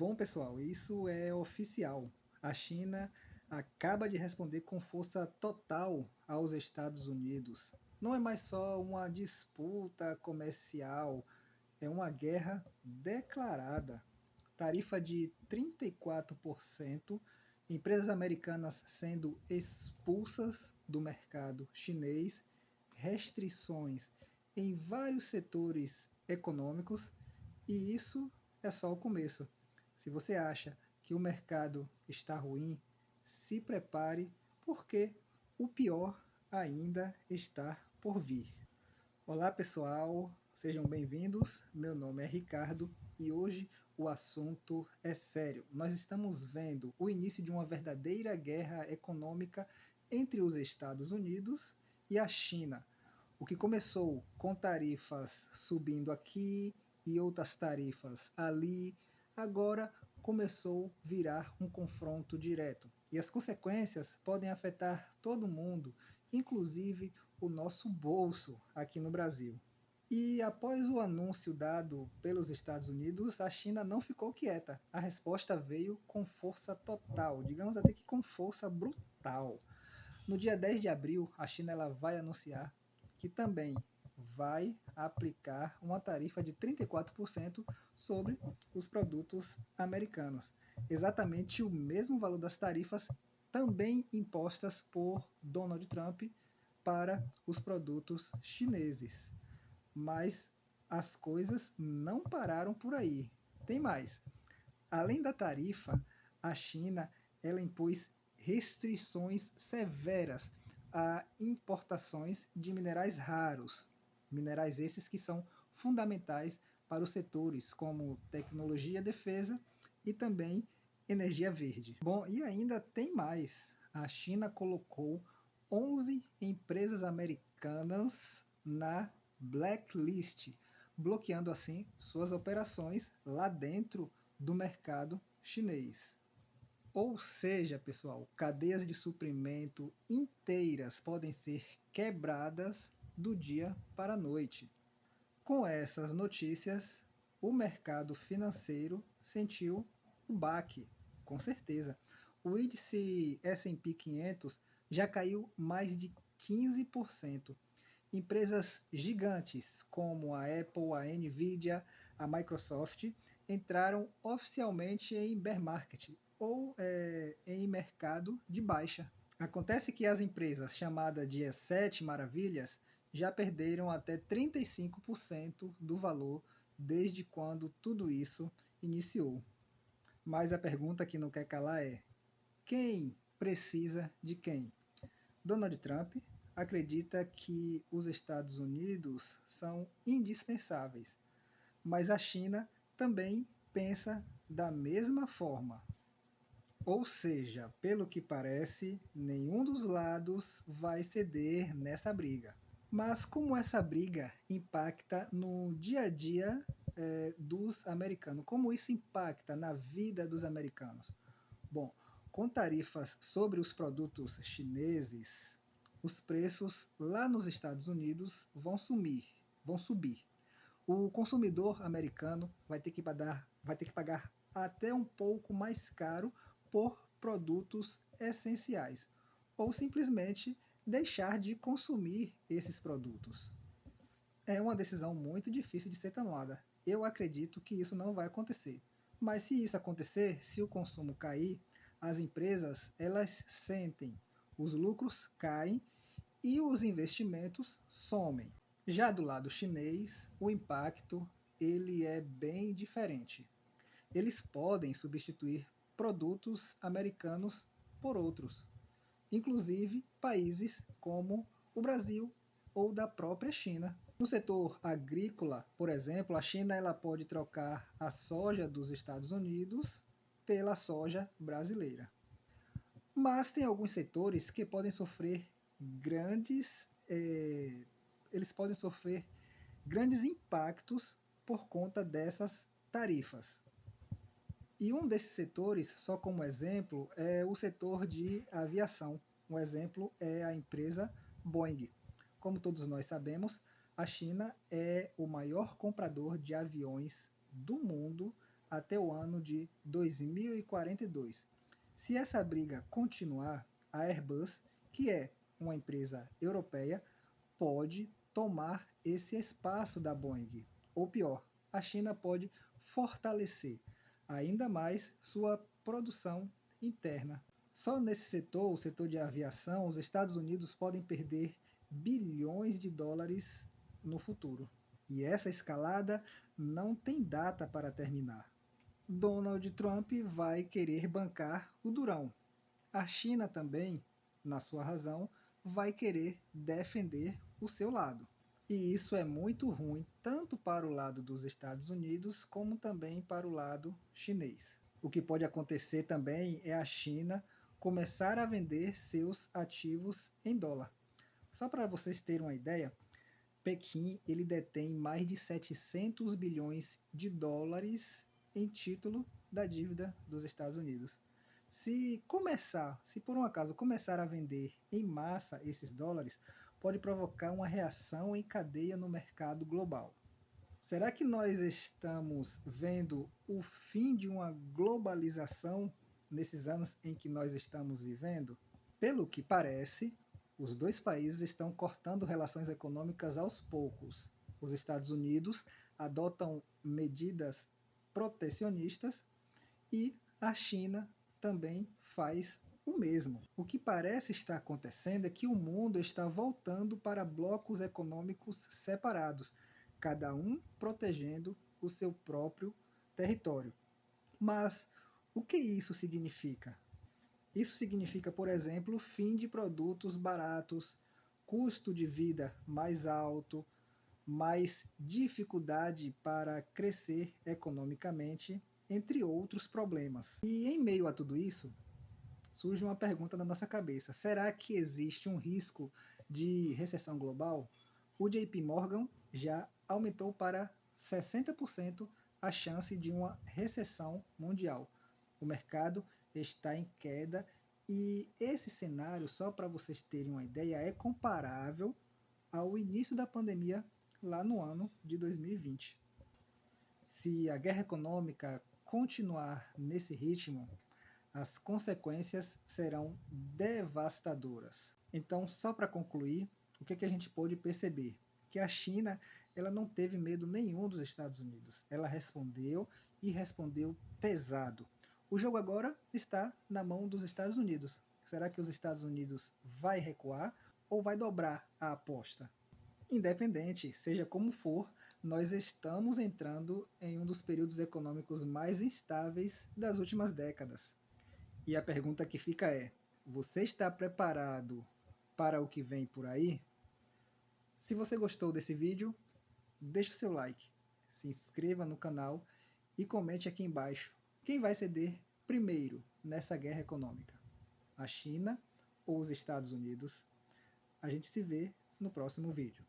Bom, pessoal, isso é oficial. A China acaba de responder com força total aos Estados Unidos. Não é mais só uma disputa comercial, é uma guerra declarada. Tarifa de 34%, empresas americanas sendo expulsas do mercado chinês, restrições em vários setores econômicos, e isso é só o começo. Se você acha que o mercado está ruim, se prepare, porque o pior ainda está por vir. Olá pessoal, sejam bem-vindos. Meu nome é Ricardo e hoje o assunto é sério. Nós estamos vendo o início de uma verdadeira guerra econômica entre os Estados Unidos e a China. O que começou com tarifas subindo aqui e outras tarifas ali, agora começou a virar um confronto direto. E as consequências podem afetar todo mundo, inclusive o nosso bolso aqui no Brasil. E após o anúncio dado pelos Estados Unidos, a China não ficou quieta. A resposta veio com força total, digamos até que com força brutal. No dia 10 de abril, a China ela vai anunciar que também vai aplicar uma tarifa de 34% sobre os produtos americanos. Exatamente o mesmo valor das tarifas também impostas por Donald Trump para os produtos chineses. Mas as coisas não pararam por aí. Tem mais. Além da tarifa, a China ela impôs restrições severas a importações de minerais raros, minerais esses que são fundamentais para os setores como tecnologia, defesa e também energia verde. Bom, e ainda tem mais. A China colocou 11 empresas americanas na blacklist, bloqueando assim suas operações lá dentro do mercado chinês. Ou seja, pessoal, cadeias de suprimento inteiras podem ser quebradas do dia para a noite. Com essas notícias, o mercado financeiro sentiu o baque, com certeza. O índice S&P 500 já caiu mais de 15%. Empresas gigantes como a Apple, a Nvidia, a Microsoft entraram oficialmente em bear market ou em mercado de baixa. Acontece que as empresas chamadas de as 7 maravilhas já perderam até 35% do valor desde quando tudo isso iniciou. Mas a pergunta que não quer calar é: quem precisa de quem? Donald Trump acredita que os Estados Unidos são indispensáveis, mas a China também pensa da mesma forma. Ou seja, pelo que parece, nenhum dos lados vai ceder nessa briga. Mas como essa briga impacta no dia a dia dos americanos? Como isso impacta na vida dos americanos? Bom, com tarifas sobre os produtos chineses, os preços lá nos Estados Unidos vão subir. O consumidor americano vai ter que pagar até um pouco mais caro por produtos essenciais, ou simplesmente deixar de consumir esses produtos. É uma decisão muito difícil de ser tomada. Eu acredito que isso não vai acontecer. Mas se isso acontecer, se o consumo cair, as empresas elas sentem, os lucros caem e os investimentos somem. Já do lado chinês, o impacto ele é bem diferente. Eles podem substituir produtos americanos por outros, inclusive países como o Brasil ou da própria China. No setor agrícola, por exemplo, a China ela pode trocar a soja dos Estados Unidos pela soja brasileira. Mas tem alguns setores que podem sofrer eles podem sofrer grandes impactos por conta dessas tarifas. E um desses setores, só como exemplo, é o setor de aviação. Um exemplo é a empresa Boeing. Como todos nós sabemos, a China é o maior comprador de aviões do mundo até o ano de 2042. Se essa briga continuar, a Airbus, que é uma empresa europeia, pode tomar esse espaço da Boeing. Ou pior, a China pode fortalecer ainda mais sua produção interna. Só nesse setor, o setor de aviação, os Estados Unidos podem perder bilhões de dólares no futuro. E essa escalada não tem data para terminar. Donald Trump vai querer bancar o durão. A China também, na sua razão, vai querer defender o seu lado. E isso é muito ruim tanto para o lado dos Estados Unidos como também para o lado chinês. O que pode acontecer também é a China começar a vender seus ativos em dólar. Só para vocês terem uma ideia, Pequim ele detém mais de 700 bilhões de dólares em título da dívida dos Estados Unidos. Se por um acaso começar a vender em massa esses dólares, pode provocar uma reação em cadeia no mercado global. Será que nós estamos vendo o fim de uma globalização nesses anos em que nós estamos vivendo? Pelo que parece, os dois países estão cortando relações econômicas aos poucos. Os Estados Unidos adotam medidas protecionistas e a China também faz o mesmo. O que parece estar acontecendo é que o mundo está voltando para blocos econômicos separados, cada um protegendo o seu próprio território. Mas o que isso significa? Isso significa, por exemplo, fim de produtos baratos, custo de vida mais alto, mais dificuldade para crescer economicamente, entre outros problemas. E em meio a tudo isso, surge uma pergunta na nossa cabeça: será que existe um risco de recessão global? O JP Morgan já aumentou para 60% a chance de uma recessão mundial. O mercado está em queda e esse cenário, só para vocês terem uma ideia, é comparável ao início da pandemia lá no ano de 2020. Se a guerra econômica continuar nesse ritmo, as consequências serão devastadoras. Então, só para concluir, o que a gente pôde perceber? Que a China ela não teve medo nenhum dos Estados Unidos. Ela respondeu e respondeu pesado. O jogo agora está na mão dos Estados Unidos. Será que os Estados Unidos vai recuar ou vai dobrar a aposta? Independente, seja como for, nós estamos entrando em um dos períodos econômicos mais instáveis das últimas décadas. E a pergunta que fica é: você está preparado para o que vem por aí? Se você gostou desse vídeo, deixe o seu like, se inscreva no canal e comente aqui embaixo quem vai ceder primeiro nessa guerra econômica, a China ou os Estados Unidos. A gente se vê no próximo vídeo.